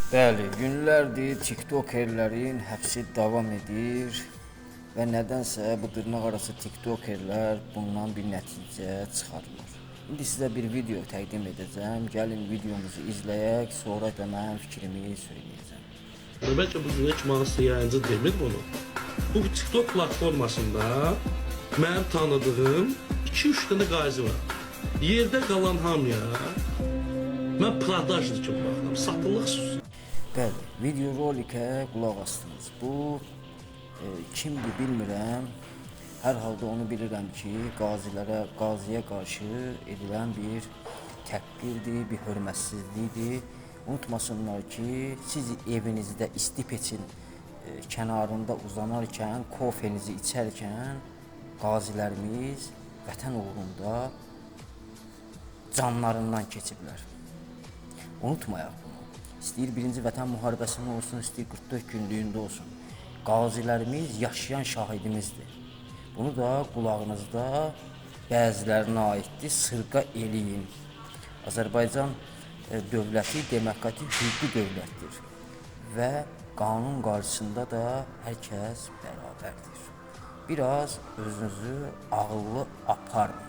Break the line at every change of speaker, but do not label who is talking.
Bəli, günlərdir TikTokerlərin həbsi davam edir və nədənsə bu dırnaqarası TikTokerlər bundan bir nəticə çıxarmır. İndi sizə bir video təqdim edəcəm. Gəlin videomuzu izləyək, sonra da mənim fikrimi söyləyəcəm.
Bəlkə bu günə kimi hansısa yayıncı demir bunu. Bu TikTok platformasında mənim tanıdığım 2-3 dənə qazi var. Yerdə qalan hamıya mən prodajlı kimi baxıram, satılıq sus.
Bəli, video rolikə qulaq astınız. Bu kimdir bilmirəm. Hər halda onu bilirəm ki, qaziyə qarşı edilən bir təhqirdir, bir hörmətsizlikdir. Unutmasınlar ki, siz evinizdə isti peçin kənarında uzanarkən, kofenizi içərkən qazilərimiz vətən uğrunda canlarından keçiblər. Unutmayaq bunu. İstəyir 1-ci Vətən müharibəsində olsun, istəyir 44 günlüyündə olsun. Qazilərimiz yaşayan şahidimizdir. Bunu da qulağınızda bəzilərinə aiddir, sırğa eləyin. Azərbaycan dövləti demokratik hüquqi dövlətdir və qanun qarşısında da hər kəs bərabərdir. Biraz özünüzü ağıllı aparın.